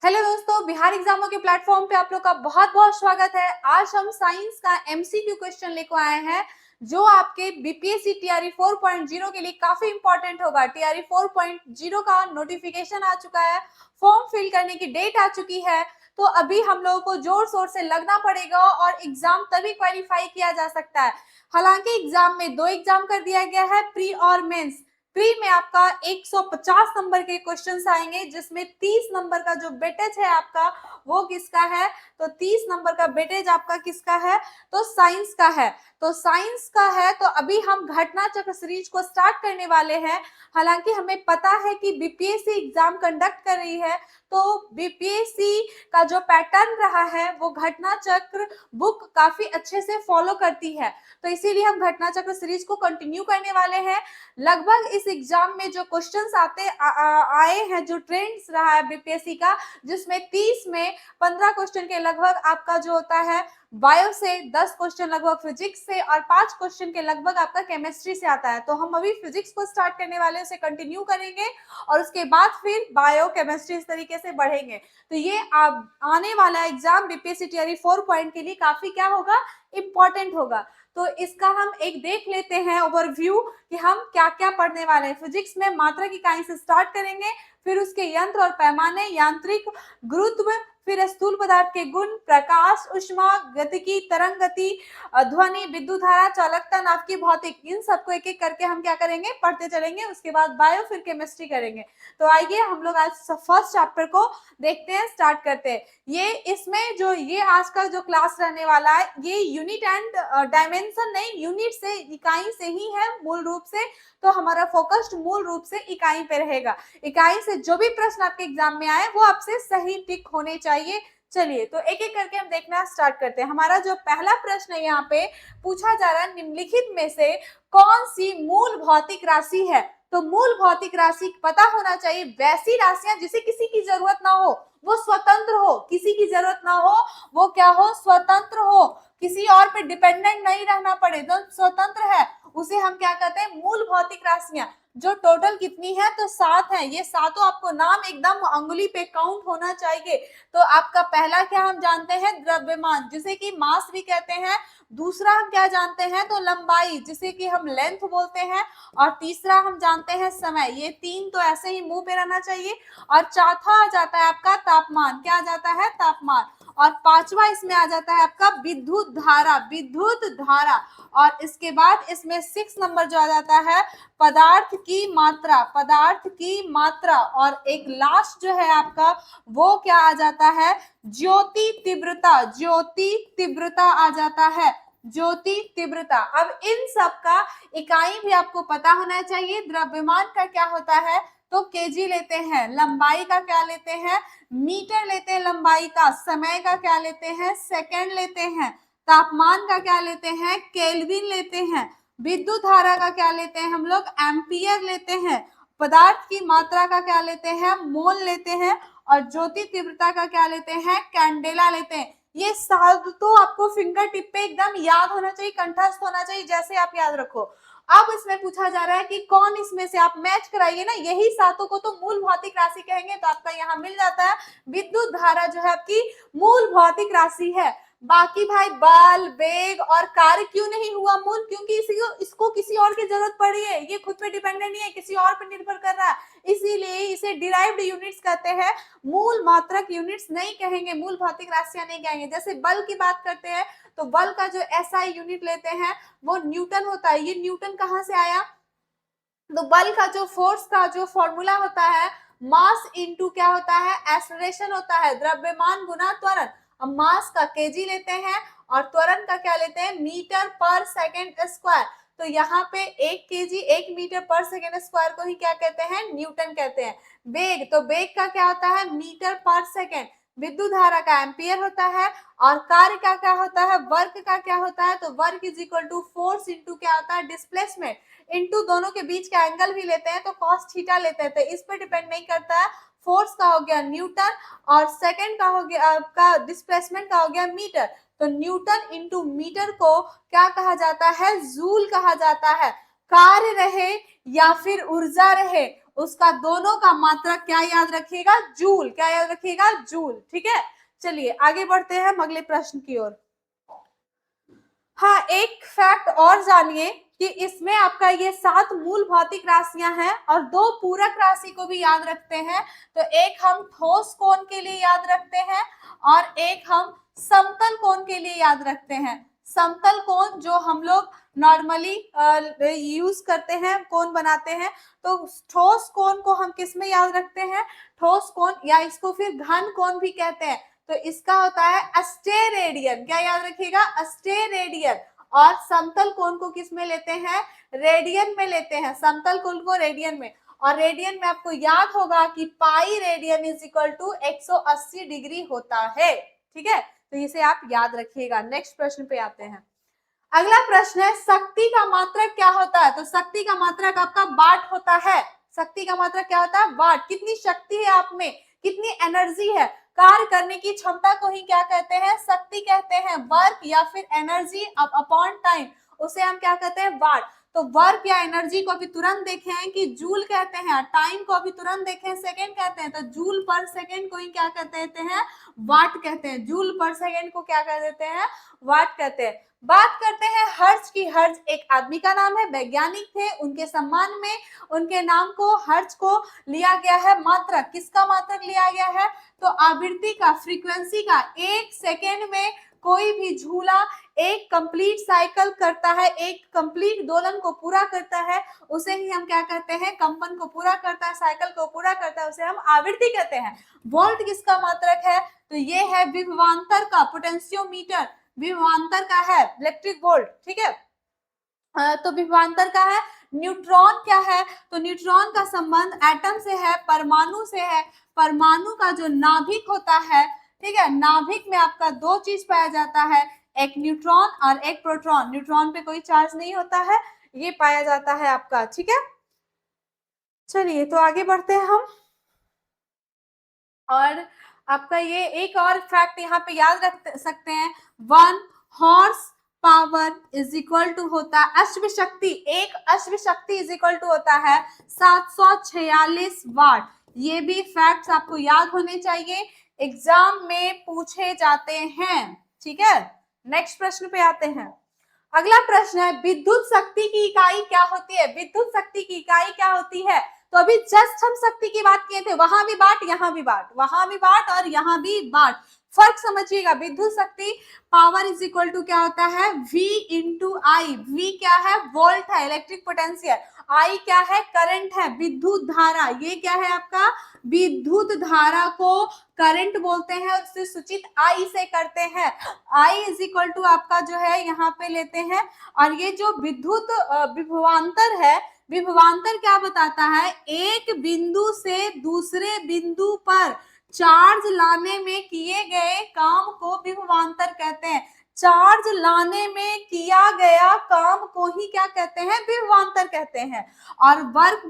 Hello दोस्तों, बिहार एग्जामों के platform पे आप लोग का बहुत बहुत स्वागत है। आज हम साइंस का एमसीक्यू क्वेश्चन लेकर आए हैं जो आपके बीपीएससी टीआरई 4.0 के लिए काफी इंपॉर्टेंट होगा। टीआरई 4.0 का नोटिफिकेशन आ चुका है, फॉर्म फिल करने की डेट आ चुकी है। तो अभी हम लोगों को जोर शोर से लगना पड़ेगा और एग्जाम तभी क्वालिफाई किया जा सकता है। हालांकि एग्जाम में दो एग्जाम कर दिया गया है, प्री और मेंस। प्री में आपका 150 नंबर के क्वेश्चंस आएंगे, जिसमें 30 नंबर का जो वेटेज है आपका वो किसका है, तो 30 नंबर का वेटेज आपका किसका है, तो साइंस का है। तो साइंस का है तो अभी हम घटना चक्र सीरीज को स्टार्ट करने वाले हैं। हालांकि हमें पता है कि बीपीएससी एग्जाम कंडक्ट कर रही है, तो बीपीएससी का जो पैटर्न रहा है वो घटना चक्र बुक काफी अच्छे से फॉलो करती है। तो इसीलिए हम घटना चक्र सीरीज को कंटिन्यू करने वाले हैं। लगभग इस एग्जाम में जो क्वेश्चंस आए हैं, जो ट्रेंड्स रहा है बीपीएससी का, जिसमें 30 में 15 क्वेश्चन के लगभग आपका जो होता है बायो से, 10 क्वेश्चन लगभग फिजिक्स से और 5 क्वेश्चन के लगभग आपका केमिस्ट्री से आता है। तो हम अभी फिजिक्स को स्टार्ट करने वाले, उसे कंटिन्यू करेंगे और उसके बाद फिर बायो केमिस्ट्री इस तरीके से बढ़ेंगे। तो ये आने वाला एग्जाम बीपीएससी टीआरई 4 पॉइंट के लिए काफी क्या होगा, इंपॉर्टेंट होगा। तो इसका हम एक देख लेते हैं ओवरव्यू कि हम क्या क्या पढ़ने वाले हैं। फिजिक्स में मात्रा की इकाई से स्टार्ट करेंगे, फिर उसके यंत्र और पैमाने, यांत्रिक, गुरुत्व, फिर स्थूल पदार्थ के गुण, प्रकाश, ऊष्मा, गतिकी, तरंग गति, ध्वनि, विद्युत धारा, चालकता, नाभिकीय भौतिक, इन सबको एक एक करके हम क्या करेंगे, पढ़ते चलेंगे। उसके बाद बायो, फिर केमिस्ट्री करेंगे। तो आइए हम लोग आज फर्स्ट चैप्टर को देखते हैं, स्टार्ट करते हैं। ये इसमें जो ये आज का जो क्लास रहने वाला है, ये यूनिट एंड डायमेंशन नहीं, यूनिट से, इकाई से ही है मूल रूप से। तो हमारा फोकस्ड मूल रूप से इकाई पे रहेगा। इकाई से जो भी प्रश्न आपके एग्जाम में आए वो आपसे सही टिक होने चाहिए। चलिए तो एक एक करके हम देखना स्टार्ट करते हैं। हमारा जो पहला प्रश्न है यहाँ पे पूछा जा रहा है, निम्नलिखित में से कौन सी मूल भौतिक राशि है। तो मूल भौतिक राशि पता होना चाहिए वैसी राशियां जिसे किसी की जरूरत ना हो, वो स्वतंत्र हो, किसी की जरूरत ना हो, वो क्या हो, स्वतंत्र हो, किसी और पे डिपेंडेंट नहीं रहना पड़े, तो स्वतंत्र है, उसे हम क्या कहते हैं, मूल भौतिक राशियां। जो टोटल कितनी है, तो 7 है। ये सातों आपको नाम एकदम अंगुली पे काउंट होना चाहिए। तो आपका पहला क्या हम जानते हैं, द्रव्यमान, जिसे कि मास भी कहते हैं। दूसरा हम क्या जानते हैं, तो लंबाई, जिसे कि हम लेंथ बोलते हैं। और तीसरा हम जानते हैं समय। ये तीन तो ऐसे ही मुंह पे रहना चाहिए। और चौथा आ जाता है आपका तापमान। क्या आ जाता है, तापमान। और पांचवा इसमें आ जाता है आपका विद्युत धारा, विद्युत धारा। और इसके बाद इसमें 6 नंबर जो आ जाता है, पदार्थ की मात्रा, पदार्थ की मात्रा। और एक लास्ट जो है आपका, वो क्या आ जाता है, ज्योति तीव्रता, ज्योति तीव्रता आ जाता है, ज्योति तीव्रता। अब इन सब का इकाई भी आपको पता होना चाहिए। द्रव्यमान का क्या होता है, तो केजी लेते हैं। लंबाई का क्या लेते हैं, मीटर लेते हैं लंबाई का। समय का क्या लेते हैं, सेकंड लेते हैं। तापमान का क्या लेते हैं, केल्विन लेते हैं। विद्युत धारा का क्या लेते हैं हम लोग, एम्पियर लेते हैं। पदार्थ की मात्रा का क्या लेते हैं, मोल लेते हैं। और ज्योति तीव्रता का क्या लेते हैं, कैंडेला लेते हैं। ये सात तो आपको फिंगर टिप पे एकदम याद होना चाहिए, कंठस्थ होना चाहिए, जैसे आप याद रखो। अब इसमें पूछा जा रहा है कि कौन इसमें से, आप मैच कराइए ना, यही सातों को तो मूल भौतिक राशि कहेंगे। तो आपका यहाँ मिल जाता है विद्युत धारा जो है आपकी मूल भौतिक राशि है। बाकी भाई बल, वेग और कार्य क्यों नहीं हुआ मूल, क्योंकि इसको किसी और की जरूरत पड़ी है, ये खुद पे डिपेंडेंट नहीं है, किसी और पे निर्भर कर रहा है, इसीलिए इसे डिराइव्ड यूनिट्स कहते हैं, मूल मात्रक यूनिट्स नहीं कहेंगे, मूल भौतिक राशियां नहीं कहेंगे। जैसे बल की बात करते हैं तो बल का जो एसआई यूनिट लेते हैं वो न्यूटन होता है। ये न्यूटन कहाँ से आया, तो बल का जो फोर्स का जो फॉर्मूला होता है, मास इनटू क्या होता है, एक्सेलरेशन होता है, द्रव्यमान गुना त्वरण। अब मास का केजी लेते हैं और त्वरण का क्या लेते हैं, मीटर पर सेकंड स्क्वायर। तो यहाँ पे 1 केजी 1 मीटर पर सेकंड स्क्वायर को ही क्या कहते हैं, न्यूटन कहते हैं। वेग, तो वेग का क्या होता है, मीटर पर सेकंड। विद्युत धारा का एम्पियर होता है। और कार्य का क्या होता है, वर्क का क्या होता है, तो work is equal to force into क्या होता है, डिस्प्लेसमेंट। इनटू दोनों के बीच का एंगल भी लेते हैं तो कॉस थीटा लेते हैं, तो इस पर डिपेंड नहीं करता है। फोर्स का हो गया न्यूटन और सेकंड का हो गया आपका, डिस्प्लेसमेंट का हो गया मीटर। तो न्यूटन इनटू मीटर को क्या कहा जाता है, जूल कहा जाता है। कार्य रहे या फिर ऊर्जा रहे, उसका दोनों का मात्रक क्या याद रखिएगा, जूल। क्या याद रखिएगा, जूल। ठीक है, चलिए आगे बढ़ते हैं हम अगले प्रश्न की ओर। हाँ, एक फैक्ट और जानिए कि इसमें आपका ये 7 मूल भौतिक राशियां हैं और 2 पूरक राशि को भी याद रखते हैं। तो एक हम ठोस कोण के लिए याद रखते हैं और एक हम समतल कोण के लिए याद रखते हैं। समतल कोण जो हम लोग नॉर्मली यूज करते हैं, कोण बनाते हैं, तो ठोस कोण को हम किस में याद रखते हैं, ठोस कोण, या इसको फिर घन कोण भी कहते हैं। तो इसका होता है अस्टेरेडियन। क्या याद रखिएगा, अस्टेरेडियन। और समतल कोण को किस में लेते हैं, रेडियन में लेते हैं, समतल कोण को रेडियन में। और रेडियन में आपको याद होगा कि pi radian is equal to 180 degree होता है। ठीक है, तो इसे आप याद रखिएगा। नेक्स्ट प्रश्न पे आते हैं। अगला प्रश्न है, शक्ति का मात्रक क्या होता है। तो शक्ति का मात्रक आपका वाट होता है। शक्ति का मात्रक क्या होता है, वाट। कितनी शक्ति है आप में, कितनी एनर्जी है, कार्य करने की क्षमता को ही क्या कहते हैं, शक्ति कहते हैं। वर्क या फिर एनर्जी अपॉन टाइम, उसे हम क्या कहते हैं, वाट। तो वर्क या एनर्जी को अभी तुरंत देखे हैं कि जूल कहते हैं, टाइम को अभी तुरंत देखे सेकेंड कहते हैं, तो जूल पर सेकेंड को ही क्या कहते हैं, वाट कहते हैं। जूल पर सेकेंड को क्या कह देते हैं, वाट कहते हैं। बात करते हैं हर्ट्ज की। हर्ट्ज एक आदमी का नाम है, वैज्ञानिक थे, उनके सम्मान में उनके नाम को, हर्ट्ज को लिया गया है मात्रक। किसका मात्रक लिया गया है, तो आवृत्ति का, फ्रीक्वेंसी का। 1 सेकेंड में कोई भी झूला एक कंप्लीट साइकिल करता है, एक कंप्लीट दोलन को पूरा करता है, उसे ही हम क्या कहते हैं, कंपन को पूरा करता है, साइकिल को पूरा करता है, उसे हम आवृत्ति कहते हैं। वोल्ट किसका मात्रक है, तो ये है विभवांतर का, पोटेंशियोमीटर विभवांतर का है, इलेक्ट्रिक वोल्ट। ठीक है, तो विभवांतर का है। न्यूट्रॉन क्या है, तो न्यूट्रॉन का संबंध एटम से है, परमाणु से है। परमाणु का जो नाभिक होता है, ठीक है, नाभिक में आपका 2 चीज पाया जाता है, एक न्यूट्रॉन और एक प्रोटॉन। न्यूट्रॉन पे कोई चार्ज नहीं होता है, ये पाया जाता है आपका। ठीक है, चलिए तो आगे बढ़ते हैं हम। और आपका ये एक और फैक्ट यहाँ पे याद रख सकते हैं, 1 horse power is equal to होता है अश्व शक्ति, एक अश्व शक्ति इज इक्वल टू होता है 746 वाट। ये भी फैक्ट्स आपको याद होने चाहिए, एग्जाम में पूछे जाते हैं। ठीक है, नेक्स्ट प्रश्न पे आते हैं। अगला प्रश्न है, विद्युत शक्ति की इकाई क्या होती है। विद्युत शक्ति की इकाई क्या होती है, तो अभी जस्ट हम शक्ति की बात किए थे, वहां भी वाट, यहाँ भी वाट, वहां भी वाट और यहाँ भी वाट। फर्क समझिएगा, विद्युत शक्ति पावर इज इक्वल टू क्या होता है, V इंटू आई। V क्या है, वोल्ट है, इलेक्ट्रिक पोटेंशियल। I क्या है, करंट है, विद्युत धारा। ये क्या है आपका, विद्युत धारा को करंट बोलते हैं, उससे सूचित I से करते हैं। I इज इक्वल टू आपका जो है यहाँ पे लेते हैं। और ये जो विद्युत विभवांतर है, विभवांतर क्या बताता है, एक बिंदु से दूसरे बिंदु पर चार्ज लाने में किए गए काम को विभवांतर कहते हैं। चार्ज लाने में किया गया काम को ही क्या कहते हैं, विभवांतर कहते हैं। और work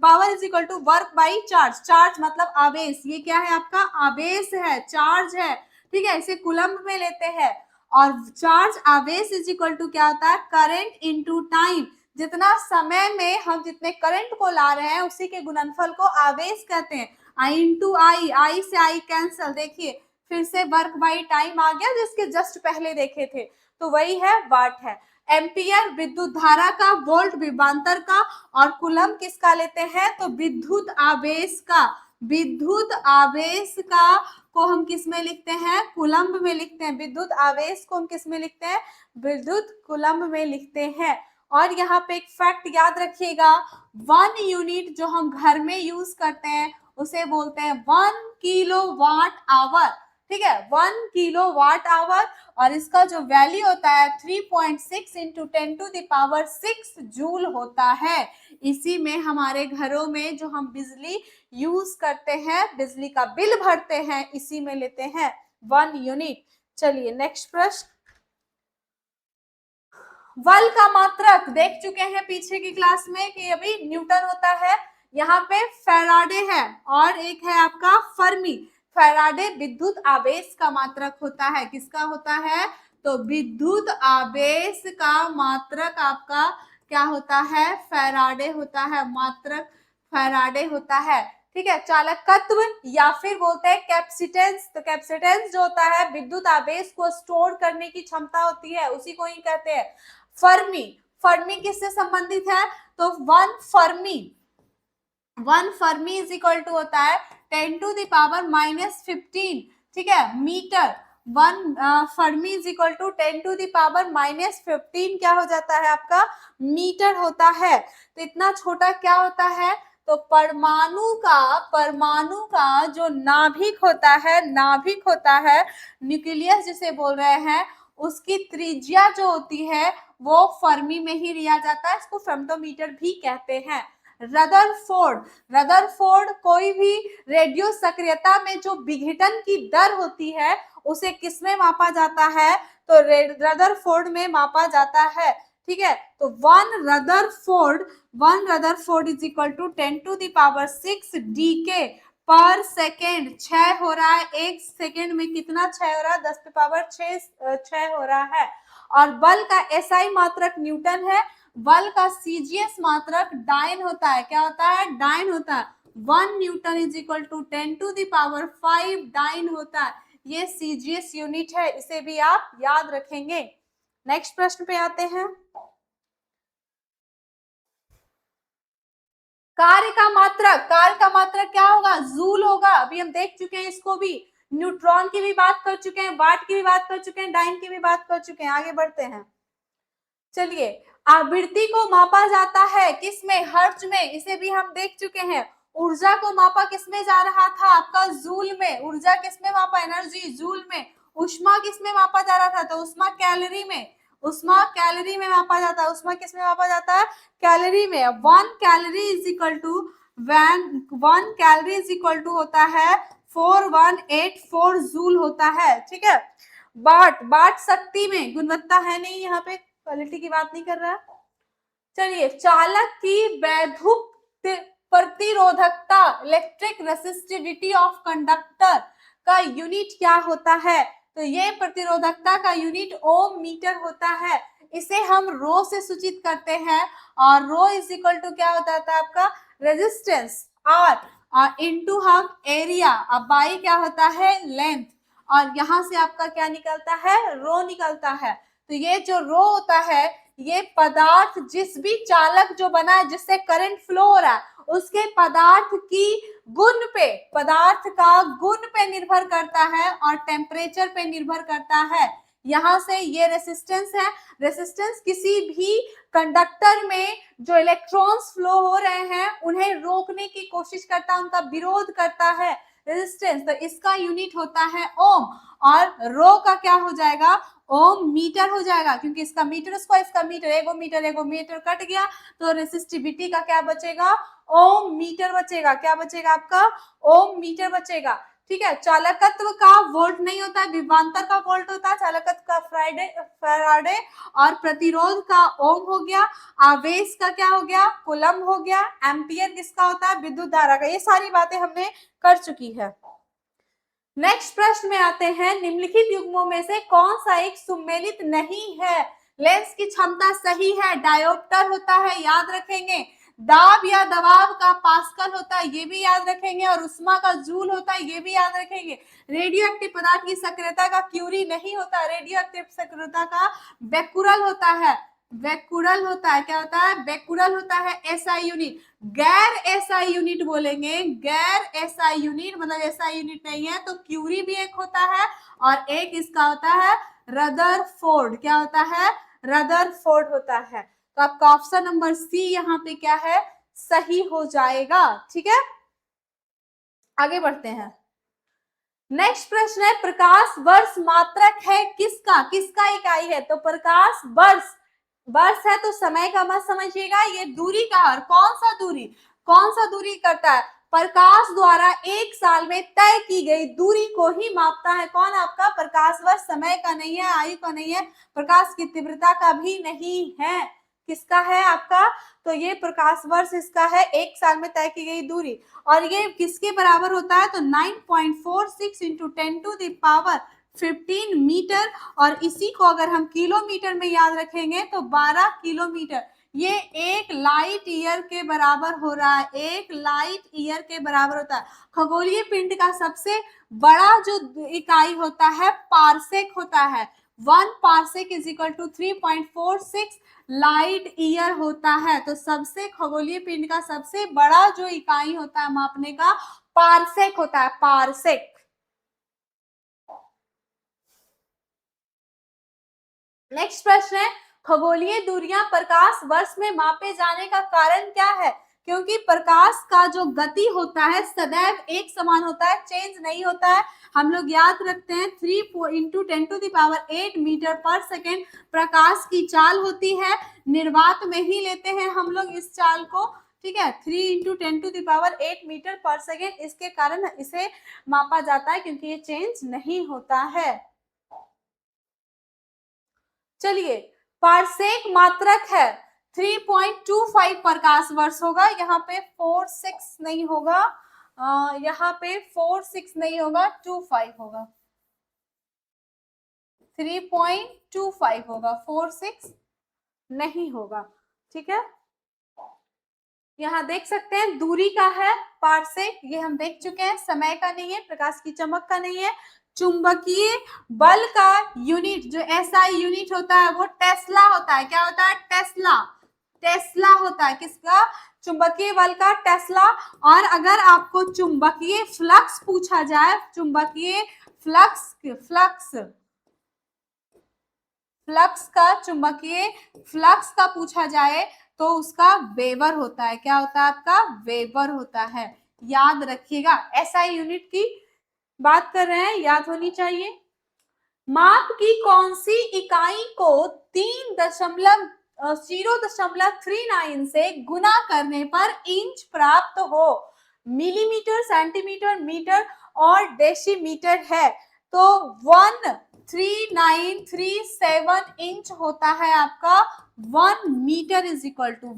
power is equal to work by charge. Charge मतलब आवेश, ये क्या है आपका, आवेश है, चार्ज है। ठीक है, इसे कूलम्ब में लेते हैं। और चार्ज आवेश इज इक्वल टू क्या होता है, करंट इनटू टाइम। जितना समय में हम जितने करंट को ला रहे हैं उसी के गुणनफल को आवेश कहते हैं। I इंटू आई, आई से आई कैंसल, देखिए फिर से वर्क बाई टाइम आ गया जिसके जस्ट पहले देखे थे, तो वही है, वाट है। एम्पियर विद्युत धारा का, वोल्ट विभवांतर का, और कूलम्ब किसका लेते हैं, तो विद्युत आवेश का। विद्युत आवेश का को हम किस में लिखते हैं, कूलम्ब में लिखते हैं। विद्युत आवेश को हम किस में लिखते हैं, विद्युत कूलम्ब में लिखते हैं। और यहाँ पे एक फैक्ट याद रखिएगा, 1 यूनिट जो हम घर में यूज करते हैं उसे बोलते हैं 1 किलोवाट आवर। ठीक है, 1 किलोवाट आवर, और इसका जो वैल्यू होता है 3.6 इंटू 10⁶ जूल होता है। इसी में हमारे घरों में जो हम बिजली यूज करते हैं, बिजली का बिल भरते हैं, इसी में लेते हैं 1 यूनिट। चलिए नेक्स्ट प्रश्न। बल का मात्रक देख चुके हैं पीछे की क्लास में कि अभी न्यूटन होता है, यहाँ पे फैराडे है और एक है आपका फर्मी। फैराडे विद्युत आवेश का मात्रक होता है, किसका होता है, तो विद्युत आवेश का मात्रक आपका क्या होता है, फैराडे होता है मात्रक। फैराडे होता है। ठीक है, चालकत्व या फिर बोलते हैं कैपेसिटेंस। तो कैपेसिटेंस जो होता है विद्युत आवेश को स्टोर करने की क्षमता होती है, उसी को ही कहते हैं फर्मी। फर्मी किससे संबंधित है? तो one fermi is equal to होता है 10⁻⁻15। ठीक है, metre. One fermi is equal to 10⁻⁻15 क्या हो जाता है आपका? मीटर होता है। तो इतना छोटा क्या होता है? तो परमाणु का जो नाभिक होता है न्यूक्लियस जिसे बोल रहे हैं, उसकी त्रिज्या जो होती है वो फर्मी में ही लिया जाता है, इसको फेम्टोमीटर भी कहते हैं। रदरफोर्ड कोई भी रेडियो सक्रियता में जो विघटन की दर होती है उसे किसमें मापा जाता है? तो रदरफोर्ड में मापा जाता है। ठीक है, तो one rutherford is equal to 10⁶ decay per second. क्षय हो रहा है, एक सेकेंड में कितना क्षय हो रहा है? 10⁶ क्षय हो रहा है। और बल का एसआई मात्रक न्यूटन है, बल का सीजीएस मात्रक डाइन होता है। क्या होता है? डाइन होता है। 1 newton is equal to 10⁵ dyne होता है। ये सीजीएस यूनिट है, इसे भी आप याद रखेंगे। नेक्स्ट प्रश्न पे आते हैं। कार्य का मात्रक क्या होगा? जूल होगा। अभी हम देख चुके हैं इसको भी। न्यूट्रॉन की भी बात कर चुके हैं, वाट की भी बात कर चुके हैं, डाइन की भी बात कर चुके हैं। आगे बढ़ते हैं। चलिए, आवृत्ति को मापा जाता है किसमें? हर्ट्ज में। इसे भी हम देख चुके हैं। ऊर्जा को मापा किसमें जा रहा था? आपका जूल में। ऊर्जा किसमें मापा? एनर्जी जूल में। ऊष्मा किसमें मापा जा रहा था? तो ऊष्मा कैलोरी में। ऊष्मा कैलोरी में मापा जाता है। ऊष्मा किसमें मापा जाता है? कैलोरी में। 1 कैलोरी इज इक्वल टू होता है 4184 जूल होता है। ठीक है, बाट शक्ति में, गुणवत्ता है नहीं, यहाँ पे क्वालिटी की बात नहीं कर रहा। चलिए, चालक की वैद्युत प्रतिरोधकता, इलेक्ट्रिक रेसिस्टिविटी ऑफ कंडक्टर का यूनिट क्या होता है? तो ये प्रतिरोधकता का यूनिट ओम मीटर होता है। इसे हम रो से सूचित करते हैं, और रो इज इक्वल टू क्या होता है आपका? रेजिस्टेंस आर इनटू हम एरिया। अब बाई क्या होता है? लेंथ। और यहां से आपका क्या निकलता है? रो निकलता है। तो ये जो रो होता है, ये पदार्थ जिस भी चालक जो बना है, जिससे करंट फ्लो हो रहा है, उसके पदार्थ का गुण पे निर्भर करता है और टेम्परेचर पे निर्भर करता है। यहां से ये रेसिस्टेंस है। रेसिस्टेंस किसी भी कंडक्टर में जो इलेक्ट्रॉन्स फ्लो हो रहे हैं उन्हें रोकने की कोशिश करता है, उनका विरोध करता है रेजिस्टेंस। तो इसका यूनिट होता है ओम, और रो का क्या हो जाएगा? ओम मीटर हो जाएगा, क्योंकि इसका मीटर स्क्वायर, इसका मीटर, एगो मीटर कट गया, तो रेसिस्टिविटी का क्या बचेगा? ओम मीटर बचेगा। क्या बचेगा आपका? ओम मीटर बचेगा। ठीक है, चालकत्व का वोल्ट नहीं होता है, विभवांतर का वोल्ट होता है। चालकत्व का फैराडे, और प्रतिरोध का ओम हो गया। आवेश का क्या हो गया? कूलम हो गया। एम्पियर किसका होता है? विद्युत धारा का। ये सारी बातें हमने कर चुकी है। नेक्स्ट प्रश्न में आते हैं। निम्नलिखित युग्मों में से कौन सा एक सुमेलित नहीं है? लेंस की क्षमता सही है, डायोप्टर होता है, याद रखेंगे। दाब या दबाव का पास्कल होता है, ये भी याद रखेंगे। और उष्मा का जूल होता है, ये भी याद रखेंगे। रेडियोएक्टिव पदार्थ की सक्रियता का क्यूरी नहीं होता, रेडियोएक्टिव सक्रियता का बेकुरल होता है। क्या होता है? बेकुरल होता है। एसआई यूनिट, गैर एसआई यूनिट बोलेंगे। गैर एसआई यूनिट मतलब एसआई यूनिट नहीं है, तो क्यूरी भी एक होता है, और एक इसका होता है रदरफोर्ड। क्या होता है? रदरफोर्ड होता है। तो आपका ऑप्शन नंबर सी यहाँ पे क्या है? सही हो जाएगा। ठीक है, आगे बढ़ते हैं। नेक्स्ट प्रश्न है, प्रकाश वर्ष मात्रक है किसका इकाई है? तो प्रकाश वर्ष है, तो समय का मत समझिएगा, ये दूरी का। और कौन सा दूरी करता है? प्रकाश द्वारा एक साल में तय की गई दूरी को ही मापता है। कौन? आपका प्रकाश वर्ष। समय का नहीं है, आयु का नहीं है, प्रकाश की तीव्रता का भी नहीं है। किसका है आपका? तो ये प्रकाश वर्ष इसका है, एक साल में तय की गई दूरी। और ये किसके बराबर होता है? तो 9.46 इंटू 10⁻15 मीटर। और इसी को अगर हम किलोमीटर में याद रखेंगे तो 12 किलोमीटर। ये 1 लाइट ईयर के बराबर हो रहा है, 1 लाइट ईयर के बराबर होता है। खगोलीय पिंड का सबसे बड़ा जो इकाई होता है पारसेक होता है। 1 parsec is equal to 3.46 light year होता है। तो सबसे खगोलीय पिंड का सबसे बड़ा जो इकाई होता है मापने का पारसेक होता है, पारसेक। नेक्स्ट प्रश्न है, खगोलीय दूरियां प्रकाश वर्ष में मापे जाने का कारण क्या है? क्योंकि प्रकाश का जो गति होता है सदैव एक समान होता है, चेंज नहीं होता है। हम लोग याद रखते हैं 3 इंटू 10⁸ मीटर पर सेकेंड प्रकाश की चाल होती है। निर्वात में ही लेते हैं हम लोग इस चाल को, ठीक है। 3 इंटू 10⁸ मीटर पर सेकेंड, इसके कारण इसे मापा जाता है क्योंकि ये चेंज नहीं होता है। चलिए, पारसेक मात्रक है 3.25 प्रकाश वर्ष होगा। यहाँ पे 46 नहीं होगा, यहाँ पे 46 नहीं होगा, 25 होगा, 3.25 होगा, 46 नहीं होगा, ठीक है। यहाँ देख सकते हैं दूरी का है पारसेक, ये हम देख चुके हैं, समय का नहीं है, प्रकाश की चमक का नहीं है। चुंबकीय बल का यूनिट जो एसआई यूनिट होता है वो टेस्ला होता है। क्या होता है? टेस्ला, टेस्ला होता है। किसका? चुंबकीय बल का टेस्ला। और अगर आपको चुंबकीय फ्लक्स पूछा जाए, चुंबकीय फ्लक्स फ्लक्स फ्लक्स का चुंबकीय फ्लक्स का पूछा जाए तो उसका वेबर होता है। क्या होता है आपका? वेबर होता है। याद रखिएगा, एसआई यूनिट की बात कर रहे हैं, याद होनी चाहिए। माप की कौन सी इकाई को 0.39 से गुना करने पर इंच प्राप्त हो? मिलीमीटर, सेंटीमीटर, मीटर और डेसीमीटर है। तो 13937 इंच होता है आपका। 1 metre is equal to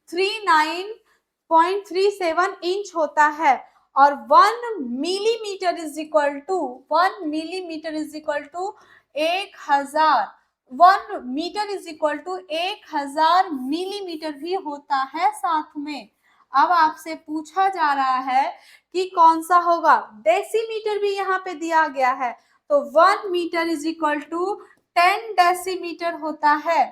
39.37 inch होता है। और 1 millimetre is equal to 1 millimetre is equal to 1000, 1 metre is equal to 1000 millimetre भी होता है साथ में। अब आपसे पूछा जा रहा है कि कौन सा होगा? डेसीमीटर भी यहाँ पे दिया गया है, तो 1 metre is equal to 10 decimetre होता है।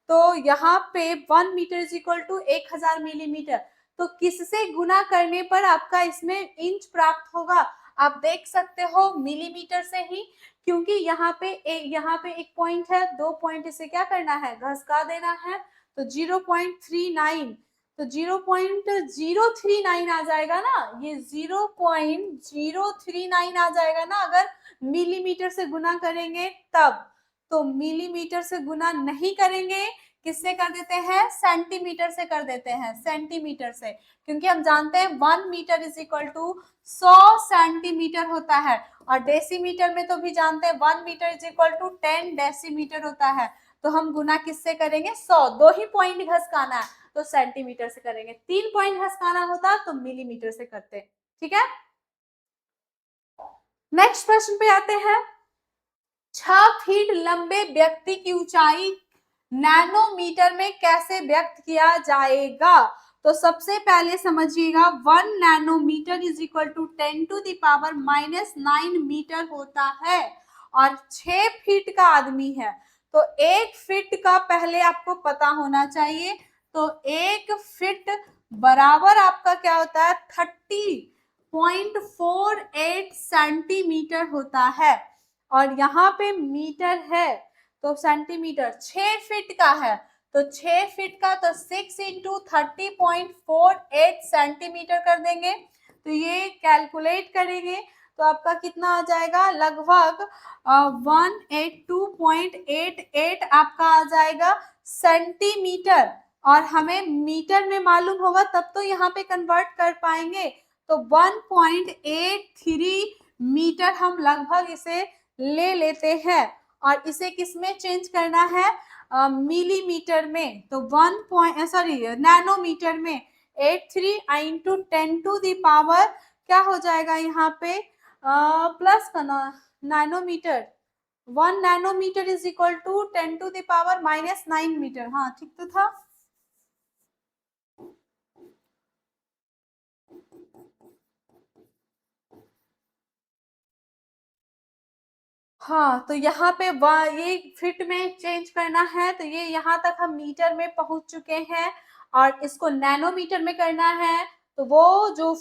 तो यहाँ पे 1 metre is equal to 1000 millimetre. तो किससे गुना करने पर आपका इसमें इंच प्राप्त होगा? आप देख सकते हो मिलीमीटर से ही, क्योंकि यहाँ पे एक पॉइंट है, 2 पॉइंट इसे क्या करना है? घसका देना है। तो 0.39, तो 0.039 आ जाएगा ना, ये 0.039 आ जाएगा ना अगर मिलीमीटर से गुना करेंगे तब। तो मिलीमीटर से गुना नहीं करेंगे, किससे कर देते हैं? सेंटीमीटर से कर देते हैं, सेंटीमीटर से, क्योंकि हम जानते हैं 1 metre is equal to 100 centimetre होता है। और डेसीमीटर में तो भी जानते हैं 1 metre is equal to 10 decimetre होता है। तो हम गुना किससे करेंगे? 100, 2 ही पॉइंट घसकाना है तो सेंटीमीटर से करेंगे, 3 पॉइंट घसकाना होता तो मिलीमीटर से करते, ठीक है। नेक्स्ट प्रश्न पे आते हैं। 6 फीट लंबे व्यक्ति की ऊंचाई नैनोमीटर में कैसे व्यक्त किया जाएगा? तो सबसे पहले समझिएगा 1 nanometre is equal to 10⁻⁻9 metre होता है। और 6 फीट का आदमी है तो 1 फीट का पहले आपको पता होना चाहिए। तो 1 फीट बराबर आपका क्या होता है? 30.48 सेंटीमीटर होता है। और यहाँ पे मीटर है तो सेंटीमीटर, 6 फीट का है तो 6 फीट का तो 6 इंटू 30.48 सेंटीमीटर कर देंगे। तो ये कैलकुलेट करेंगे तो आपका कितना आ जाएगा? लगभग 182.88 आपका आ जाएगा सेंटीमीटर। और हमें मीटर में मालूम होगा तब तो यहाँ पे कन्वर्ट कर पाएंगे। तो 1.83 मीटर हम लगभग इसे ले लेते हैं। और इसे किसमें चेंज करना है? मिलीमीटर में। तो नैनोमीटर में 83 इंटू 10 टू दी पावर क्या हो जाएगा यहाँ पे? प्लस का nanometre, 1 nanometre is equal to 10⁻⁻⁹ metre. हाँ ठीक तो था। हाँ तो यहाँ पे ये फिट में चेंज करना है, तो ये यहाँ तक हम मीटर में पहुंच चुके हैं और इसको नैनोमीटर में करना है, तो वो जो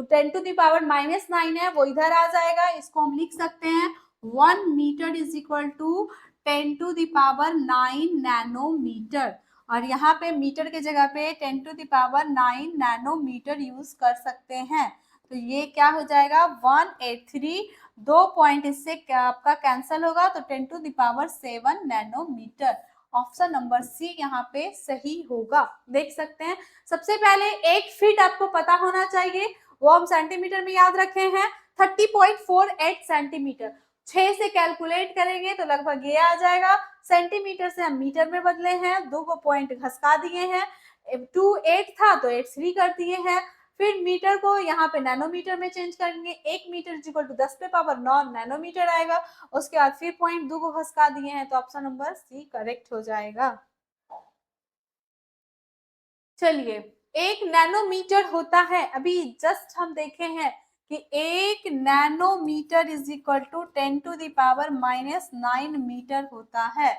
10⁻⁹ है वो इधर आ जाएगा। इसको हम लिख सकते हैं 1 metre is equal to 10⁹ nanometre, और यहाँ पे मीटर के जगह पे 10⁹ नैनोमीटर यूज कर सकते हैं। तो ये क्या हो जाएगा 183, 2 पॉइंट इससे आपका कैंसल होगा, तो 10⁻7 नैनोमीटर। ऑप्शन नंबर सी यहाँ पे सही होगा। देख सकते हैं, सबसे पहले एक फीट आपको पता होना चाहिए, वो हम सेंटीमीटर में याद रखे हैं 30.48 सेंटीमीटर। 6 से कैलकुलेट करेंगे तो लगभग ये आ जाएगा। सेंटीमीटर से हम मीटर में बदले हैं, 2 को पॉइंट घसका दिए हैं, 28 था तो 83 कर दिए हैं। फिर मीटर को यहाँ पे नैनोमीटर में चेंज करेंगे, 1 मीटर इक्वल टू 10⁻9 नैनोमीटर आएगा। उसके बाद फिर पॉइंट 2 को घसका दिए हैं, तो ऑप्शन नंबर सी करेक्ट हो जाएगा। चलिए, 1 नैनोमीटर होता है, अभी जस्ट हम देखे हैं कि 1 nanometre is equal to 10⁻⁹ metre होता है।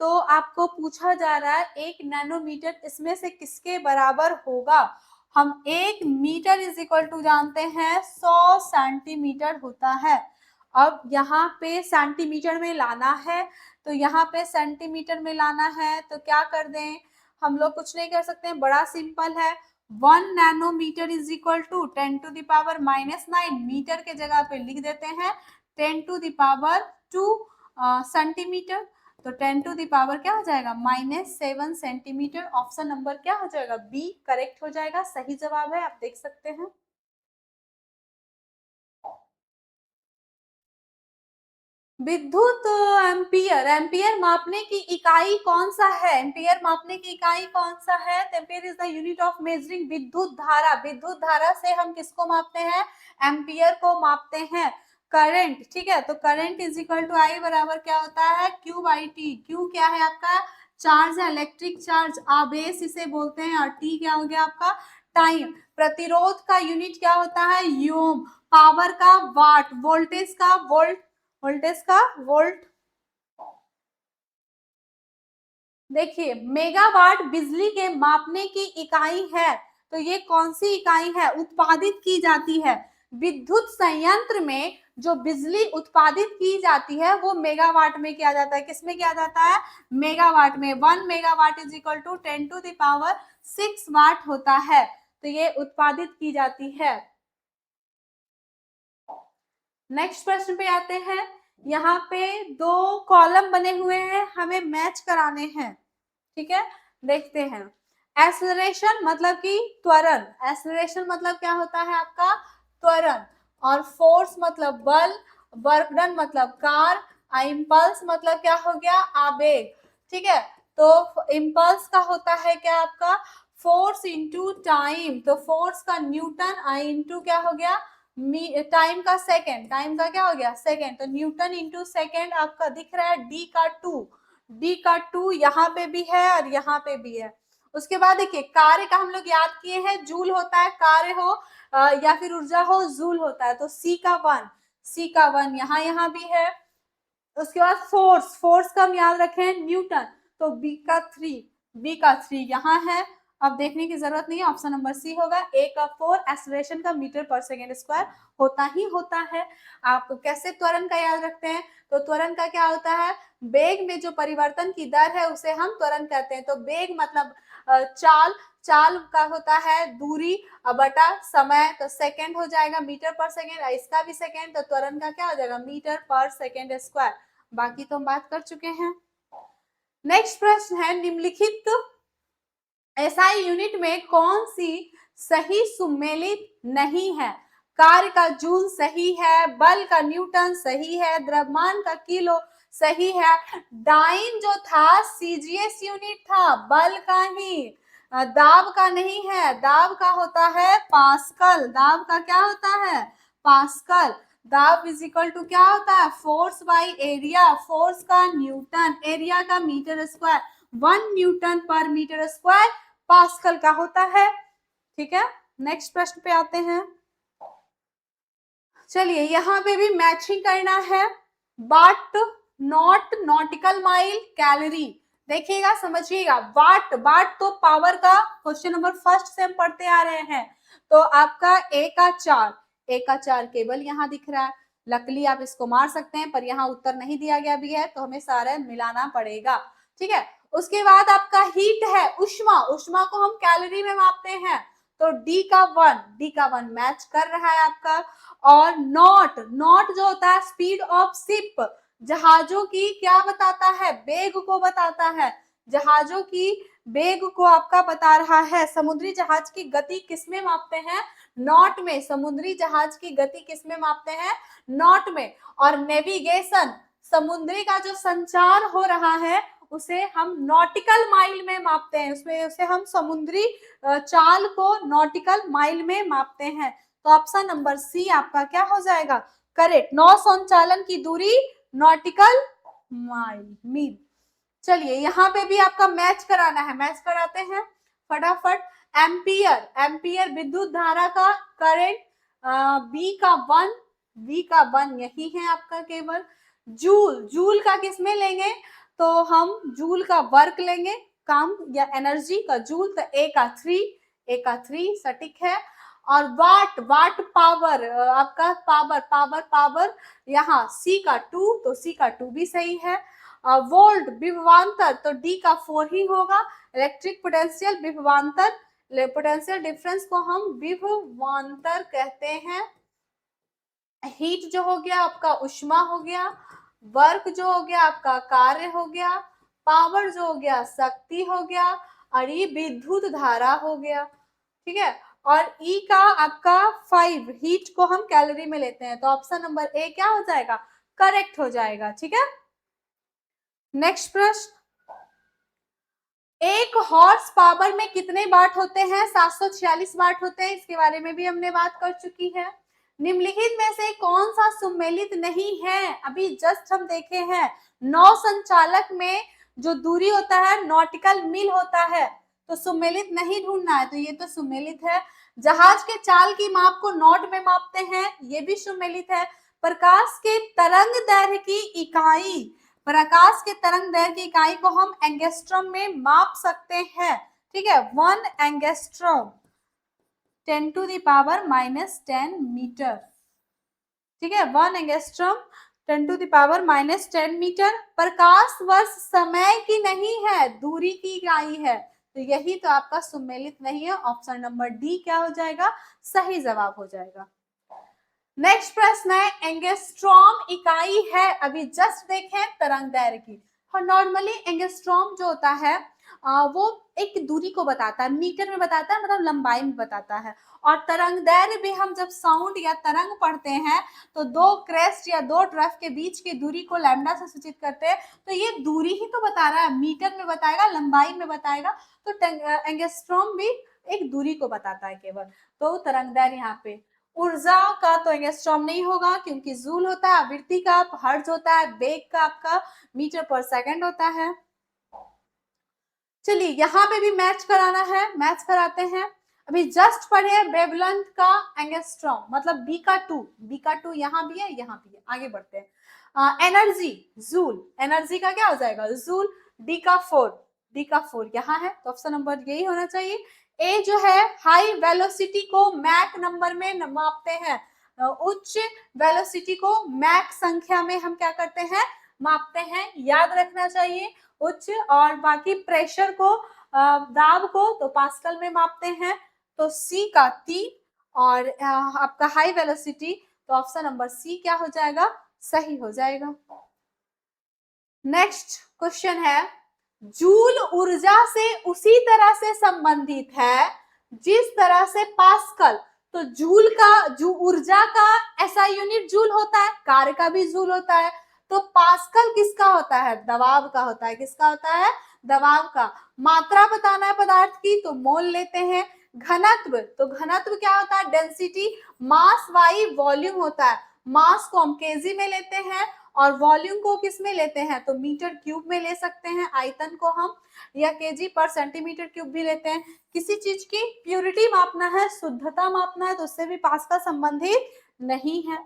तो आपको पूछा जा रहा है 1 नैनोमीटर इसमें से किसके बराबर होगा। हम 1 मीटर इज इक्वल टू जानते हैं 100 सेंटीमीटर होता है। अब यहाँ पे सेंटीमीटर में लाना है, तो यहाँ पे सेंटीमीटर में लाना है, तो क्या कर दें, हम लोग कुछ नहीं कर सकते हैं, बड़ा सिंपल है। 1 nanometre is equal to 10⁻⁹ metre के जगह पे लिख देते हैं 10⁻2 सेंटीमीटर, तो 10 टू दी पावर क्या हो जाएगा -7 सेंटीमीटर। ऑप्शन नंबर क्या हो जाएगा बी करेक्ट हो जाएगा, सही जवाब है, आप देख सकते हैं। विद्युत एम्पियर, एम्पियर मापने की इकाई कौन सा है, एम्पियर मापने की इकाई कौन सा है, ampere is the unit of measuring विद्युत धारा। विद्युत धारा से हम किसको मापते हैं, एम्पियर को मापते हैं। करंट, ठीक है, तो करंट इज इक्वल टू आई बराबर क्या होता है क्यू बाई टी। क्यू क्या है आपका चार्ज है, इलेक्ट्रिक चार्ज, आवेश इसे बोलते हैं, और टी क्या हो गया आपका टाइम। प्रतिरोध का यूनिट क्या होता है ओम, पावर का वाट, वोल्टेज का वोल्ट, वोल्टेज का वोल्ट। देखिए मेगावाट बिजली के मापने की इकाई है, तो ये कौन सी इकाई है, उत्पादित की जाती है। विद्युत संयंत्र में जो बिजली उत्पादित की जाती है वो मेगावाट में किया जाता है। किसमें किया जाता है, मेगावाट में। 1 मेगावाट इज इक्वल टू 10⁶ वाट होता है, तो ये उत्पादित की जाती है। नेक्स्ट प्रश्न पे आते हैं। यहाँ पे 2 कॉलम बने हुए हैं, हमें मैच कराने हैं, ठीक है, देखते हैं। एक्सेलरेशन मतलब कि त्वरण, एक्सेलरेशन मतलब क्या होता है आपका त्वरण, और फोर्स मतलब बल, वर्क डन मतलब कार, इम्पल्स मतलब क्या हो गया आवेग, ठीक है। तो इम्पल्स का होता है क्या आपका फोर्स इंटू टाइम, तो फोर्स का न्यूटन, इंटू क्या हो गया टाइम का सेकेंड, टाइम का क्या हो गया सेकेंड, तो न्यूटन इंटू सेकेंड आपका दिख रहा है डी का 2, डी का 2 यहाँ पे भी है और यहाँ पे भी है। उसके बाद देखिए कार्य का हम लोग याद किए हैं जूल होता है, कार्य हो या फिर ऊर्जा हो जूल होता है, तो सी का 1, सी का 1 यहाँ भी है। उसके बाद फोर्स, फोर्स का हम याद रखें न्यूटन, तो बी का 3, बी का 3 यहाँ है। अब देखने की जरूरत नहीं है, ऑप्शन नंबर सी होगा। ए का 4 एक्सेलरेशन का मीटर पर सेकेंड स्क्वायर होता ही होता है। आप कैसे त्वरण का याद रखते हैं, तो त्वरण का क्या होता है वेग में जो परिवर्तन की दर है उसे हम त्वरण कहते हैं। तो वेग मतलब चाल, चाल का होता है दूरी बटा समय, तो सेकेंड हो जाएगा मीटर पर सेकेंड, इसका भी सेकेंड, तो त्वरण का क्या हो जाएगा मीटर पर सेकेंड स्क्वायर। बाकी तो हम बात कर चुके हैं। नेक्स्ट प्रश्न है निम्नलिखित एसआई यूनिट में कौन सी सही सुमेलित नहीं है। कार्य का जूल सही है, बल का न्यूटन सही है, द्रव्यमान का किलो सही है, डाइन जो था सीजीएस यूनिट था बल का ही, दाब का नहीं है, दाब का होता है पास्कल, दाब का क्या होता है पास्कल। दाब इज इक्वल टू क्या होता है, फोर्स बाई एरिया, फोर्स का न्यूटन, एरिया का मीटर स्क्वायर, 1 न्यूटन पर मीटर स्क्वायर पास्कल का होता है। ठीक है, नेक्स्ट प्रश्न पे आते हैं। चलिए यहाँ पे भी मैचिंग करना है, वाट नॉट नॉटिकल माइल कैलोरी, देखिएगा समझिएगा, वाट, वाट तो पावर का क्वेश्चन नंबर फर्स्ट से हम पढ़ते आ रहे हैं, तो आपका ए का 4, ए का 4 केवल यहाँ दिख रहा है, लकली आप इसको मार सकते हैं पर यहाँ उत्तर नहीं दिया गया भी है तो हमें सारा मिलाना पड़ेगा। ठीक है, उसके बाद आपका हीट है, उष्मा, उष्मा को हम कैलोरी में मापते हैं, तो डी का 1, डी का 1 मैच कर रहा है आपका। और नॉट, नॉट जो होता है स्पीड ऑफ शिप, जहाजों की क्या बताता है, वेग को बताता है, जहाजों की वेग को आपका बता रहा है। समुद्री जहाज की गति किसमें मापते हैं, नॉट में, समुद्री जहाज की गति किसमें मापते हैं, नॉट में। और नेविगेशन, समुद्री का जो संचार हो रहा है उसे हम नॉटिकल माइल में मापते हैं, उसमें उसे हम समुद्री चाल को नॉटिकल माइल में मापते हैं। तो ऑप्शन नंबर सी आपका क्या हो जाएगा, करेक्ट, नौ संचालन की दूरी नॉटिकल माइल, मील। चलिए यहाँ पे भी आपका मैच कराना है, मैच कराते हैं फटाफट। एम्पियर, एम्पियर विद्युत धारा का करंट, बी का 1, बी का 1 यही है आपका केवल। जूल, जूल का किसमें लेंगे, तो हम जूल का वर्क लेंगे, काम या एनर्जी का जूल, तो ए का 3, ए का 3 सटीक है। और वाट, वाट पावर, आपका पावर, पावर, पावर यहाँ सी का 2, तो सी का 2 भी सही है। वोल्ट विभवांतर, तो डी का 4 ही होगा। इलेक्ट्रिक पोटेंशियल विभवांतर, पोटेंशियल डिफरेंस को हम विभवांतर कहते हैं। हीट जो हो गया आपका उष्मा हो गया, वर्क जो हो गया आपका कार्य हो गया, पावर जो हो गया शक्ति हो गया, और ये विद्युत धारा हो गया। ठीक है, और ई का आपका 5, हीट को हम कैलोरी में लेते हैं, तो ऑप्शन नंबर ए क्या हो जाएगा, करेक्ट हो जाएगा। ठीक है, नेक्स्ट प्रश्न, एक हॉर्स पावर में कितने वाट होते हैं, 746 वाट होते हैं, इसके बारे में भी हमने बात कर चुकी है। निम्नलिखित में से कौन सा सुमेलित नहीं है, अभी जस्ट हम देखे हैं, नौ संचालक में जो दूरी होता है नॉटिकल मील होता है, तो सुमेलित नहीं ढूंढना है, तो ये तो सुमेलित है। जहाज के चाल की माप को नॉट में मापते हैं, ये भी सुमेलित है। प्रकाश के तरंग दैर्घ्य की इकाई, प्रकाश के तरंग दैर्घ्य की इकाई को हम एंगस्ट्रॉम में माप सकते हैं। ठीक है, 1 angstrom 10 to the power -10 metre. ठीक है, 1 angstrom 10 to the power -10 metre. प्रकाश वर्ष समय की नहीं है, दूरी की इकाई है, तो यही तो आपका सुमेलित नहीं है, ऑप्शन नंबर डी क्या हो जाएगा, सही जवाब हो जाएगा। नेक्स्ट प्रश्न है, एंगस्ट्रॉम इकाई है, अभी जस्ट देखें तरंग दैर्घ्य की। और नॉर्मली एंगस्ट्रॉम जो होता है वो एक दूरी को बताता है, मीटर में बताता है, मतलब लंबाई में बताता है। और तरंग दैर्घ्य भी हम जब साउंड या तरंग पढ़ते हैं तो दो क्रेस्ट या दो ट्रफ के बीच की दूरी को लैम्डा से सूचित करते हैं, तो ये दूरी ही तो बता रहा है, मीटर में बताएगा, लंबाई में बताएगा, तो एंगस्ट्रॉम भी एक दूरी को बताता है केवल। तो तरंग दैर्घ्य यहाँ पे, ऊर्जा का तो एंगस्ट्रॉम नहीं होगा क्योंकि जूल होता है, आवृत्ति का हर्ट्ज होता है, वेग का आपका मीटर पर सेकंड होता है। चलिए यहाँ पे भी मैच कराना है, मैच कराते हैं। अभी जस्ट पढ़े वेवलेंथ का एंगस्ट्रॉम, मतलब बी का 2, बी का 2 यहाँ भी है, यहाँ भी है, आगे बढ़ते हैं। एनर्जी जूल, एनर्जी का क्या हो जाएगा, जूल, डी का 4, डी का 4 यहाँ है, तो ऑप्शन नंबर यही होना चाहिए। ए जो है हाई वेलोसिटी को मैक नंबर में मापते हैं, उच्च वेलोसिटी को मैक संख्या में हम क्या करते हैं, मापते हैं, याद रखना चाहिए। उच्च और बाकी प्रेशर को, दाब को तो पास्कल में मापते हैं, तो सी का 3, और आपका हाई वेलोसिटी, तो ऑप्शन नंबर सी क्या हो जाएगा, सही हो जाएगा। नेक्स्ट क्वेश्चन है, जूल ऊर्जा से उसी तरह से संबंधित है जिस तरह से पास्कल, तो जूल का, जो ऊर्जा का ऐसा यूनिट जूल होता है, कार्य का भी जूल होता है, तो पास्कल किसका होता है, दबाव का होता है, किसका होता है, दबाव का। मात्रा बताना है पदार्थ की, तो मोल लेते हैं। घनत्व, तो घनत्व क्या होता है, डेंसिटी, मास बाई वॉल्यूम होता है, मास को हम केजी में लेते हैं और वॉल्यूम को किस में लेते हैं, तो मीटर क्यूब में ले सकते हैं। आयतन को हम या केजी पर सेंटीमीटर क्यूब भी लेते हैं। किसी चीज की प्यूरिटी मापना है, शुद्धता मापना है, तो उससे भी पास का संबंधित नहीं है।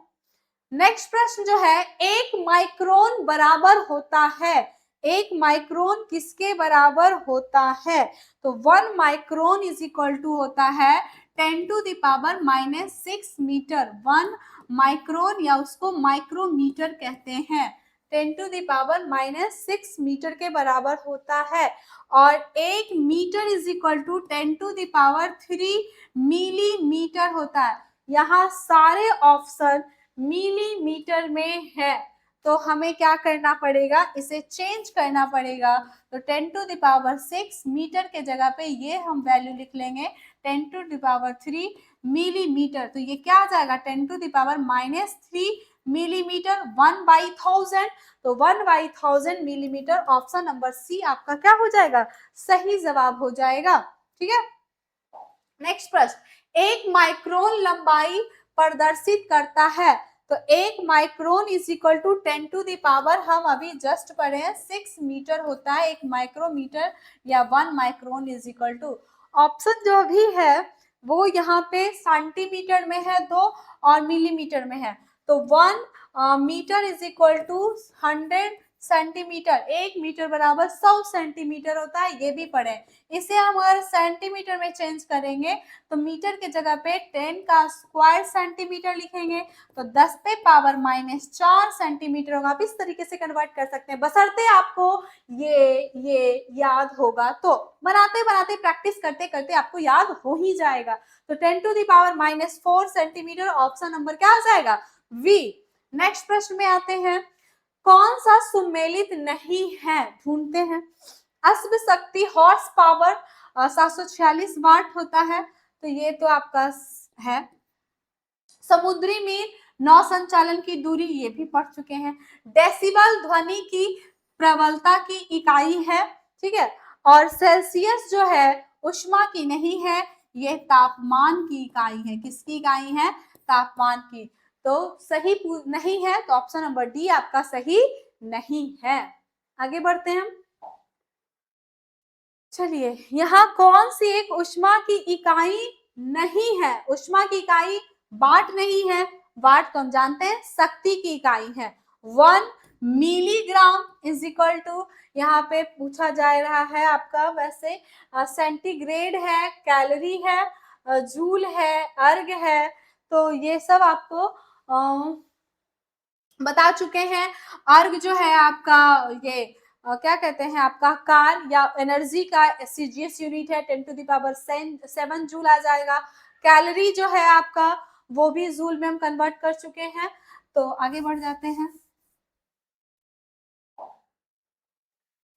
नेक्स्ट प्रश्न जो है, एक माइक्रोन बराबर होता है, एक माइक्रोन किसके बराबर होता है, तो 1 माइक्रोन इज इक्वल टू होता है 10 to the power -6 metre. 1 micron या उसको माइक्रोमीटर कहते हैं, 10 टू द पावर -6 मीटर के बराबर होता है। और 1 metre is equal to 10 to the power 3 millimetre होता है। यहाँ सारे ऑप्शन मिलीमीटर में है, तो हमें क्या करना पड़ेगा, इसे चेंज करना पड़ेगा। तो 10 टू द पावर 6 मीटर के जगह पे ये हम वैल्यू लिख लेंगे 10 टू द पावर 3 मिलीमीटर। तो ये क्या आ जाएगा, 10 टू द पावर -3 मिलीमीटर 1/1000। तो 1/1000 मिलीमीटर, ऑप्शन नंबर सी आपका क्या हो जाएगा, सही जवाब हो जाएगा। ठीक है। नेक्स्ट प्रश्न, एक माइक्रोन लंबाई प्रदर्शित करता है, तो एक micron is equal to 10 to the power, हम अभी जस्ट पढ़े हैं 6 मीटर होता है एक माइक्रोमीटर, या 1 micron is equal to, option जो भी है वो यहाँ पे सेंटीमीटर में है 2 और मिलीमीटर में है। तो 1 metre is equal to 100 centimetre, 1 metre बराबर 100 सेंटीमीटर होता है, ये भी पढ़े। इसे हम अगर सेंटीमीटर में चेंज करेंगे तो मीटर के जगह पे 10 का स्क्वायर सेंटीमीटर लिखेंगे, तो 10 पे पावर -4 सेंटीमीटर होगा। आप इस तरीके से कन्वर्ट कर सकते हैं, बशर्ते आपको ये याद होगा। तो बनाते बनाते प्रैक्टिस करते करते आपको याद हो ही जाएगा। तो 10 to the power -4 centimetre, option number क्या आ जाएगा, वी। नेक्स्ट प्रश्न में आते हैं, कौन सा सुमेलित नहीं है, ढूंढते हैं। अश्व शक्ति हॉर्स पावर 746 वाट होता है, तो ये तो आपका है। समुद्री मील नौ संचालन की दूरी, ये भी पढ़ चुके हैं। डेसिबल ध्वनि की प्रबलता की इकाई है, ठीक है। और सेल्सियस जो है उष्मा की नहीं है, ये तापमान की इकाई है। किसकी इकाई है, तापमान की। तो सही नहीं है, तो ऑप्शन नंबर डी आपका सही नहीं है। आगे बढ़ते हैं हम। चलिए, यहाँ कौन सी एक उष्मा की इकाई नहीं है, उष्मा की इकाई वाट नहीं है। वाट तो हम जानते हैं शक्ति की इकाई है। 1 मिलीग्राम इज इक्वल टू, यहाँ पे पूछा जा रहा है आपका, वैसे सेंटीग्रेड है, कैलोरी है, जूल है, अर्ग है, तो ये सब आपको बता चुके हैं। अर्ग जो है आपका ये क्या कहते हैं, आपका कार या एनर्जी का सीजीएस यूनिट है, 10 टू द पावर 7 जूल आ जाएगा। कैलोरी जो है आपका वो भी जूल में हम कन्वर्ट कर चुके हैं। तो आगे बढ़ जाते हैं।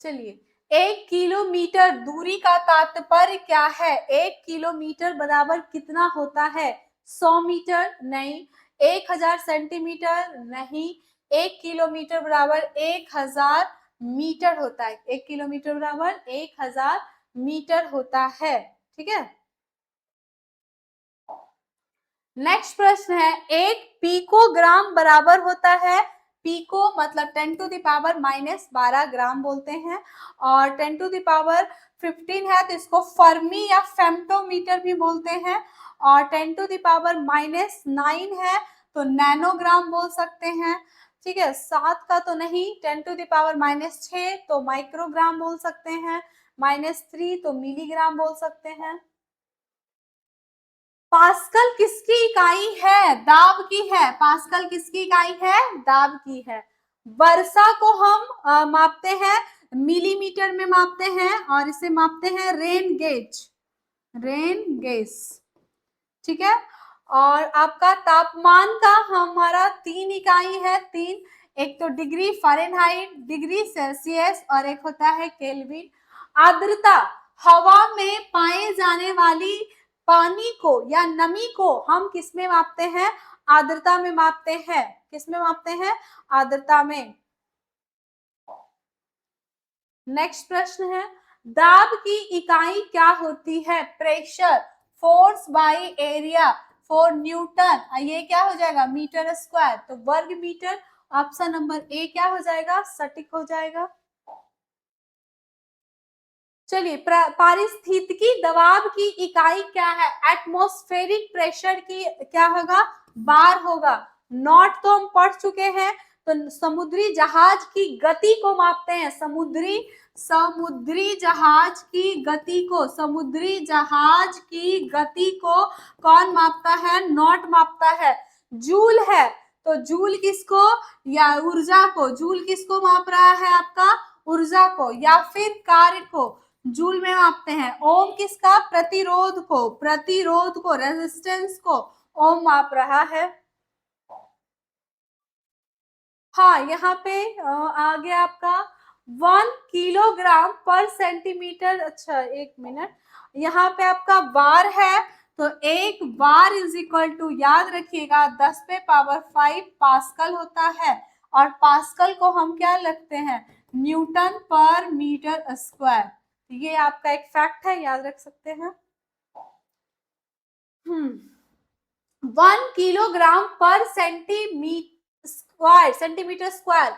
चलिए, 1 किलोमीटर दूरी का तात्पर्य क्या है, 1 किलोमीटर बराबर कितना होता है, 100 मीटर नहीं, 1000 सेंटीमीटर नहीं, 1 किलोमीटर बराबर 1000 मीटर होता है। 1 किलोमीटर बराबर 1000 मीटर होता है, ठीक है। नेक्स्ट प्रश्न है, एक पिकोग्राम बराबर होता है, पिको मतलब 10 टू द पावर -12 ग्राम बोलते हैं, और 10 टू द पावर 15 है तो इसको फर्मी या फेम्टोमीटर भी बोलते हैं, और 10 टू द पावर -9 है तो नैनोग्राम बोल सकते हैं, ठीक है। 7 का तो नहीं, 10 टू द पावर -6 तो माइक्रोग्राम बोल सकते हैं, -3 तो मिलीग्राम बोल सकते हैं। पास्कल किसकी इकाई है, दाब की है। पास्कल किसकी इकाई है, दाब की है। वर्षा को हम मापते हैं मिलीमीटर में मापते हैं, और इसे मापते हैं रेन गेज, रेन गेज, ठीक है। और आपका तापमान का हमारा 3 इकाई है, 3, एक तो डिग्री फ़ारेनहाइट, डिग्री सेल्सियस, और एक होता है केल्विन। आर्द्रता, हवा में पाए जाने वाली पानी को या नमी को हम किस में मापते हैं, आर्द्रता में मापते हैं। किस में मापते हैं, आर्द्रता में। नेक्स्ट प्रश्न है, दाब की इकाई क्या होती है, pressure, force by area. 4 Newton. ये क्या हो जाएगा, मीटर स्क्वायर, तो वर्ग मीटर। ऑप्शन नंबर ए क्या हो जाएगा, सटीक हो जाएगा। चलिए, पारिस्थितिकी दबाव की इकाई क्या है, एटमॉस्फेरिक प्रेशर की क्या होगा, बार होगा। नॉट तो हम पढ़ चुके हैं, तो समुद्री जहाज की गति को मापते हैं, समुद्री जहाज की गति को, समुद्री जहाज की गति को कौन मापता है, नॉट मापता है। जूल है, तो जूल किसको, या ऊर्जा को, जूल किसको माप रहा है आपका, ऊर्जा को, या फिर कार्य को जूल में मापते हैं। ओम किसका, प्रतिरोध को, रेजिस्टेंस को ओम माप रहा है। हाँ, यहाँ पे आ गया आपका 1 किलोग्राम पर सेंटीमीटर। अच्छा, एक मिनट, यहाँ पे आपका बार है, तो एक बार इज इक्वल टू, याद रखिएगा, 10 पे पावर 5 पास्कल होता है, और पास्कल को हम क्या लिखते हैं, न्यूटन पर मीटर स्क्वायर। ये आपका एक फैक्ट है, याद रख सकते हैं। 1 किलोग्राम पर सेंटीमीटर स्क्वायर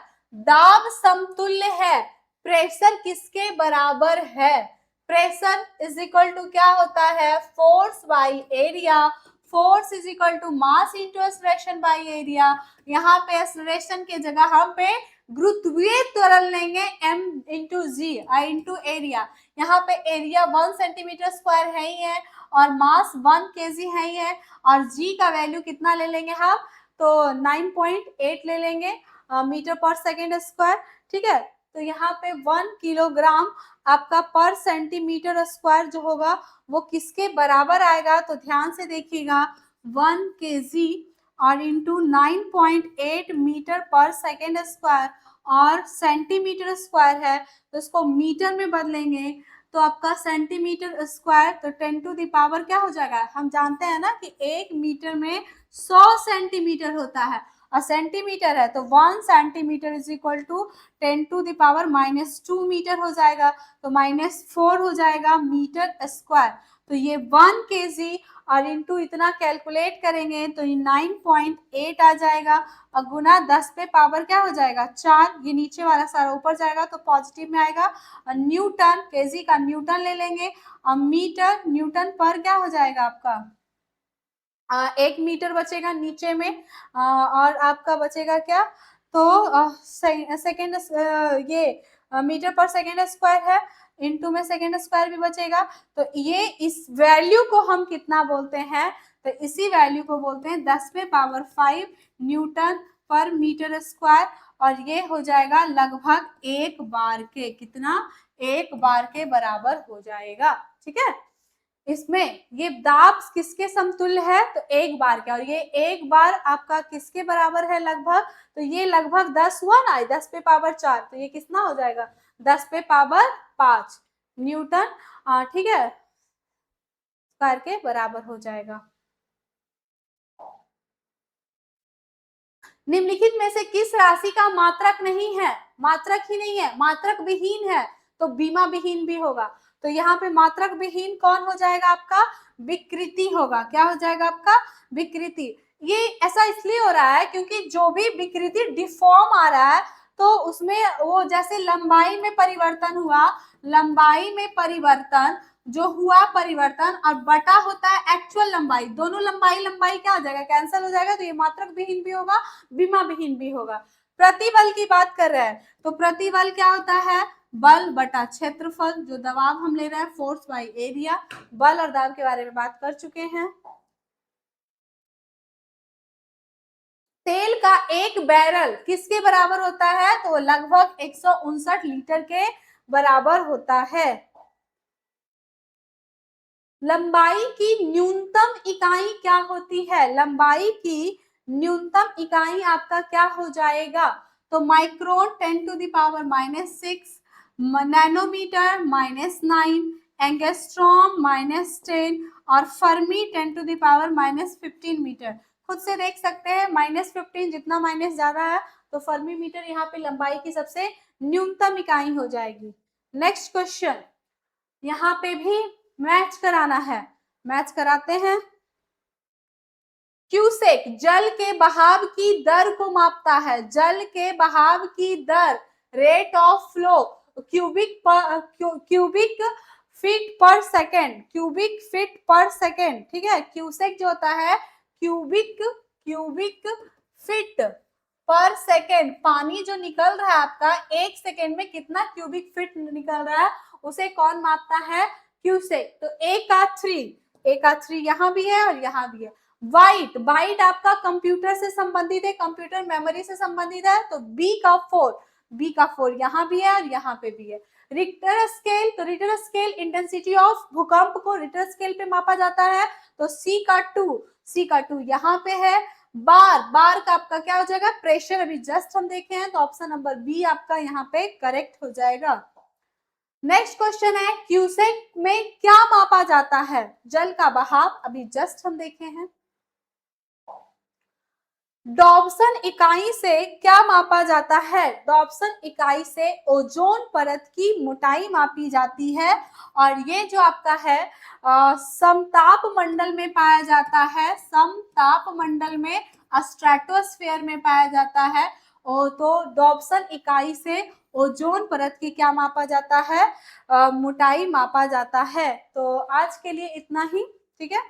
दाब समतुल्य है, प्रेशर किसके बराबर है, प्रेशर इज इक्वल टू क्या होता है, force by area, force is equal to mass into acceleration by area. यहाँ पे एक्सलेरेशन की जगह हम पे गुरुत्वीय त्वरण लेंगे, m इंटू जी, आई इंटू एरिया। यहाँ पे एरिया 1 सेंटीमीटर स्क्वायर है ही है, और मास 1 केजी है ही है, और g का वैल्यू कितना ले लेंगे हम, तो 9.8 ले लेंगे मीटर पर सेकेंड स्क्वायर। ठीक है, तो यहाँ पे 1 किलोग्राम आपका पर सेंटीमीटर स्क्वायर जो होगा वो किसके बराबर आएगा, तो ध्यान से देखिएगा, 1 केजी और इंटू 9.8 मीटर पर सेकेंड स्क्वायर, और सेंटीमीटर स्क्वायर है तो इसको मीटर में बदलेंगे, तो आपका सेंटीमीटर स्क्वायर, तो 10 टू द पावर क्या हो जाएगा, हम जानते हैं ना कि 1 मीटर में 100 सेंटीमीटर होता है, और सेंटीमीटर है तो 1 centimetre is equal to 10 to the power -2 metre हो जाएगा, तो -4 हो जाएगा मीटर स्क्वायर। तो ये 1 केजी और इंटू इतना कैलकुलेट करेंगे तो ये 9.8 आ जाएगा, और गुना 10 पे पावर क्या हो जाएगा, 4, ये नीचे वाला सारा ऊपर जाएगा तो पॉजिटिव में आएगा। न्यूटन, केजी का न्यूटन ले लेंगे, और मीटर न्यूटन पर क्या हो जाएगा आपका, 1 मीटर बचेगा नीचे में, और आपका बचेगा क्या, तो सेकेंड, ये मीटर पर सेकेंड स्क्वायर है, इनटू में सेकेंड स्क्वायर भी बचेगा, तो ये इस वैल्यू को हम कितना बोलते हैं, तो इसी वैल्यू को बोलते हैं 10 पे पावर 5 न्यूटन पर मीटर स्क्वायर, और ये हो जाएगा लगभग 1 बार के, कितना, 1 बार के बराबर हो जाएगा। ठीक है, इसमें ये दाब किसके समतुल्य है, तो 1 बार का, और ये 1 बार आपका किसके बराबर है लगभग, तो ये लगभग 10 हुआ ना, 10 पे पावर 4, तो ये कितना हो जाएगा, 10 पे पावर 5 न्यूटन, ठीक है, स्क्वायर के बराबर हो जाएगा। निम्नलिखित में से किस राशि का मात्रक नहीं है, मात्रक ही नहीं है, मात्रक विहीन है, तो बीमा विहीन भी होगा, तो यहाँ पे मात्रक विहीन कौन हो जाएगा आपका, विकृति होगा, क्या हो जाएगा आपका, विकृति। ये ऐसा इसलिए हो रहा है क्योंकि जो भी विकृति डिफॉर्म आ रहा है, तो उसमें वो जैसे लंबाई में परिवर्तन हुआ, लंबाई में परिवर्तन जो हुआ परिवर्तन, और बटा होता है एक्चुअल लंबाई, दोनों लंबाई लंबाई क्या हो जाएगा, कैंसिल हो जाएगा, तो ये मात्रक विहीन भी होगा, बीमा विहीन भी होगा। प्रतिबल की बात कर रहे हैं, तो प्रतिबल क्या होता है, बल बटा क्षेत्रफल, जो दबाव हम ले रहे हैं, फोर्स बाई एरिया। बल और दाब के बारे में बात कर चुके हैं। तेल का एक बैरल किसके बराबर होता है, तो लगभग 159 लीटर के बराबर होता है। लंबाई की न्यूनतम इकाई क्या होती है, लंबाई की न्यूनतम इकाई आपका क्या हो जाएगा, तो micron 10 to the power -6, nanometre -9, angstrom -10, और fermi 10 to the power -15 metre. खुद से देख सकते हैं, -15, जितना माइनस ज्यादा है तो फर्मी मीटर यहाँ पे लंबाई की सबसे न्यूनतम इकाई हो जाएगी। नेक्स्ट क्वेश्चन, यहाँ पे भी मैच कराना है, मैच कराते हैं। क्यूसेक जल के बहाव की दर को मापता है, जल के बहाव की दर, rate of flow, cubic feet per second, cubic feet per second, ठीक है। क्यूसेक जो होता है क्यूबिक फीट पर सेकेंड, पानी जो निकल रहा है आपका एक सेकेंड में कितना क्यूबिक फीट निकल रहा है उसे कौन मापता है, क्यूसेक। तो ए का 3 यहाँ भी है और यहाँ भी है। बाइट आपका कंप्यूटर से संबंधित है, कंप्यूटर मेमोरी से संबंधित है, तो बी का 4 यहाँ भी है और यहाँ पे भी है। रिक्टर स्केल, तो रिक्टर स्केल इंटेंसिटी ऑफ भूकंप को रिक्टर स्केल पे मापा जाता है, तो सी का 2 यहाँ पे है। बार का आपका क्या हो जाएगा, प्रेशर, अभी जस्ट हम देखे हैं, तो ऑप्शन नंबर बी आपका यहाँ पे करेक्ट हो जाएगा। नेक्स्ट क्वेश्चन है, क्यूसेक में क्या मापा जाता है, जल का बहाव, अभी जस्ट हम देखे हैं। डॉप्सन इकाई से क्या मापा जाता है, डॉप्सन इकाई से ओजोन परत की मोटाई मापी जाती है, और ये जो आपका है समताप मंडल में पाया जाता है, समताप मंडल में, स्ट्रेटोस्फेयर में पाया जाता है। तो डॉप्सन इकाई से ओजोन परत की क्या मापा जाता है, मोटाई मापा जाता है। तो आज के लिए इतना ही, ठीक है।